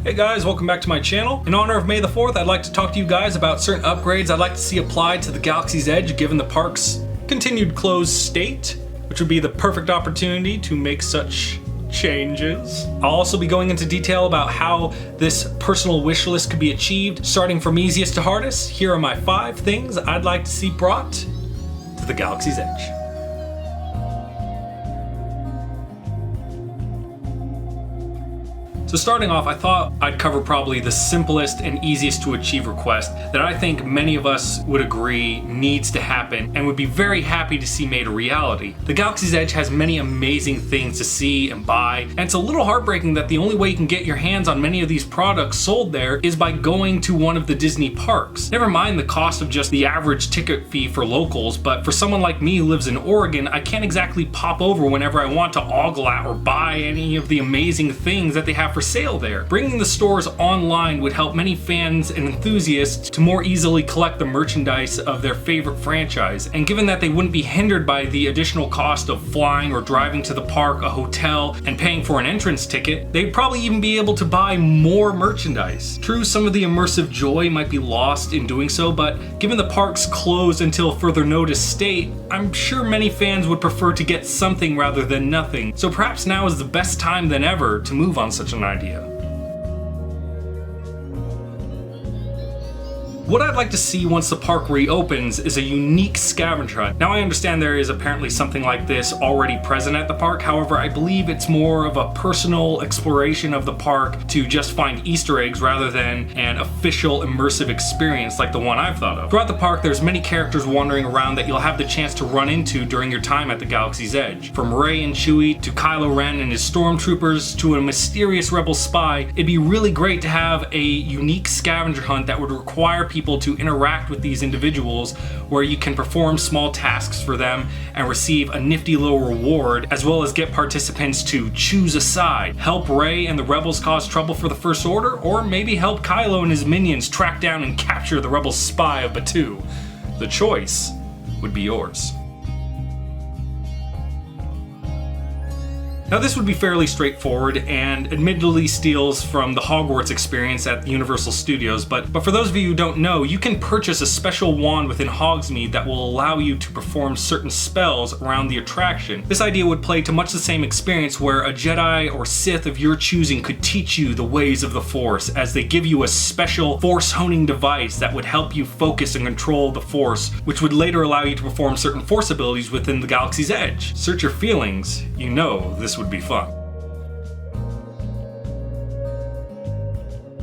Hey guys, welcome back to my channel. In honor of May the 4th, I'd like to talk to you guys about certain upgrades I'd like to see applied to the Galaxy's Edge given the park's continued closed state, which would be the perfect opportunity to make such changes. I'll also be going into detail about how this personal wish list could be achieved, starting from easiest to hardest. Here are my 5 things I'd like to see brought to the Galaxy's Edge. So starting off, I thought I'd cover probably the simplest and easiest to achieve request that I think many of us would agree needs to happen and would be very happy to see made a reality. The Galaxy's Edge has many amazing things to see and buy, and it's a little heartbreaking that the only way you can get your hands on many of these products sold there is by going to one of the Disney parks. Never mind the cost of just the average ticket fee for locals, but for someone like me who lives in Oregon, I can't exactly pop over whenever I want to ogle at or buy any of the amazing things that they have for sale there. Bringing the stores online would help many fans and enthusiasts to more easily collect the merchandise of their favorite franchise. And given that they wouldn't be hindered by the additional cost of flying or driving to the park, a hotel, and paying for an entrance ticket, they'd probably even be able to buy more merchandise. True, some of the immersive joy might be lost in doing so, but given the park's closed until further notice state, I'm sure many fans would prefer to get something rather than nothing. So perhaps now is the best time than ever to move on such an idea. What I'd like to see once the park reopens is a unique scavenger hunt. Now I understand there is apparently something like this already present at the park, however I believe it's more of a personal exploration of the park to just find Easter eggs rather than an official immersive experience like the one I've thought of. Throughout the park there's many characters wandering around that you'll have the chance to run into during your time at the Galaxy's Edge. From Rey and Chewie to Kylo Ren and his stormtroopers to a mysterious rebel spy, it'd be really great to have a unique scavenger hunt that would require people to interact with these individuals where you can perform small tasks for them and receive a nifty little reward, as well as get participants to choose a side. Help Rey and the rebels cause trouble for the First Order, or maybe help Kylo and his minions track down and capture the rebel spy of Batuu. The choice would be yours. Now this would be fairly straightforward and admittedly steals from the Hogwarts experience at Universal Studios, but for those of you who don't know, you can purchase a special wand within Hogsmeade that will allow you to perform certain spells around the attraction. This idea would play to much the same experience where a Jedi or Sith of your choosing could teach you the ways of the Force, as they give you a special Force honing device that would help you focus and control the Force, which would later allow you to perform certain Force abilities within the Galaxy's Edge. Search your feelings, you know this would be fun.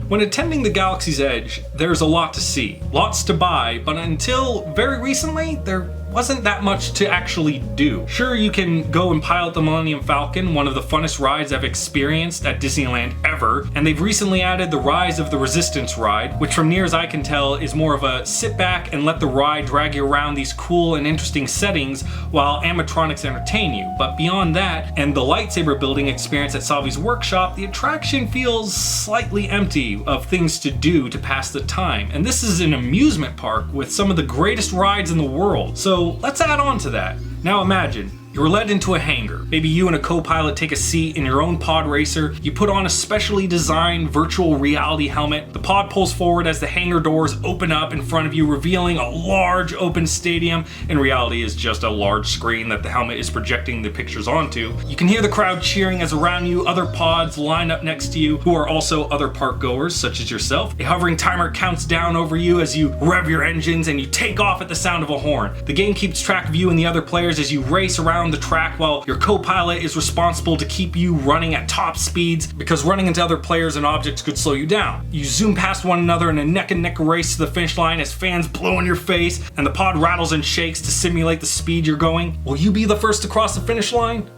When attending the Galaxy's Edge, there's a lot to see, lots to buy, but until very recently, there wasn't that much to actually do. Sure, you can go and pilot the Millennium Falcon, one of the funnest rides I've experienced at Disneyland ever, and they've recently added the Rise of the Resistance ride, which from near as I can tell is more of a sit back and let the ride drag you around these cool and interesting settings while animatronics entertain you. But beyond that, and the lightsaber building experience at Savi's workshop, the attraction feels slightly empty of things to do to pass the time. And this is an amusement park with some of the greatest rides in the world. So let's add on to that. Now imagine, you're led into a hangar. Maybe you and a co-pilot take a seat in your own pod racer. You put on a specially designed virtual reality helmet. The pod pulls forward as the hangar doors open up in front of you, revealing a large open stadium. In reality, is just a large screen that the helmet is projecting the pictures onto. You can hear the crowd cheering as around you other pods line up next to you who are also other park goers, such as yourself. A hovering timer counts down over you as you rev your engines and you take off at the sound of a horn. The game keeps track of you and the other players as you race around the track, while your co-pilot is responsible to keep you running at top speeds, because running into other players and objects could slow you down. You zoom past one another in a neck-and-neck race to the finish line as fans blow in your face and the pod rattles and shakes to simulate the speed you're going. Will you be the first to cross the finish line?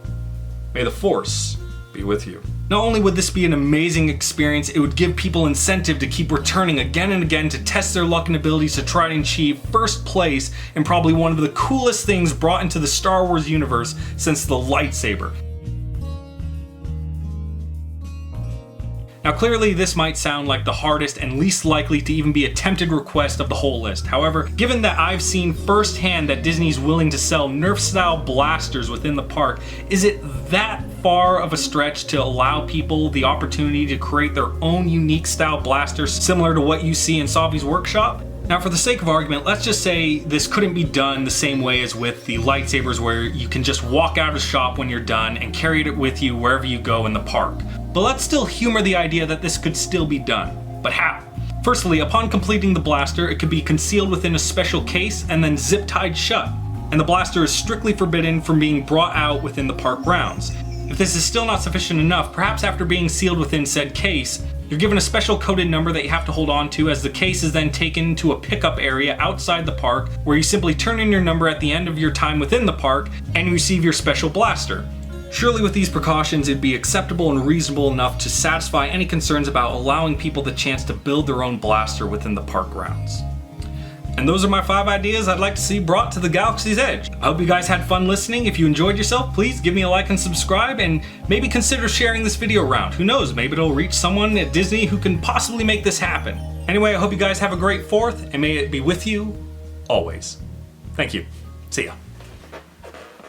May the Force be with you. Not only would this be an amazing experience, it would give people incentive to keep returning again and again to test their luck and abilities to try and achieve first place in probably one of the coolest things brought into the Star Wars universe since the lightsaber. Now clearly this might sound like the hardest and least likely to even be attempted request of the whole list. However, given that I've seen firsthand that Disney's willing to sell Nerf-style blasters within the park, is it that far of a stretch to allow people the opportunity to create their own unique style blasters similar to what you see in Savi's workshop? Now for the sake of argument, let's just say this couldn't be done the same way as with the lightsabers where you can just walk out of the shop when you're done and carry it with you wherever you go in the park. But let's still humor the idea that this could still be done. But how? Firstly, upon completing the blaster, it could be concealed within a special case and then zip-tied shut, and the blaster is strictly forbidden from being brought out within the park grounds. If this is still not sufficient enough, perhaps after being sealed within said case, you're given a special coded number that you have to hold on to, as the case is then taken to a pickup area outside the park where you simply turn in your number at the end of your time within the park and receive your special blaster. Surely with these precautions it'd be acceptable and reasonable enough to satisfy any concerns about allowing people the chance to build their own blaster within the park grounds. And those are my 5 ideas I'd like to see brought to the Galaxy's Edge. I hope you guys had fun listening. If you enjoyed yourself, please give me a like and subscribe, and maybe consider sharing this video around. Who knows, maybe it'll reach someone at Disney who can possibly make this happen. Anyway, I hope you guys have a great 4th, and may it be with you always. Thank you. See ya.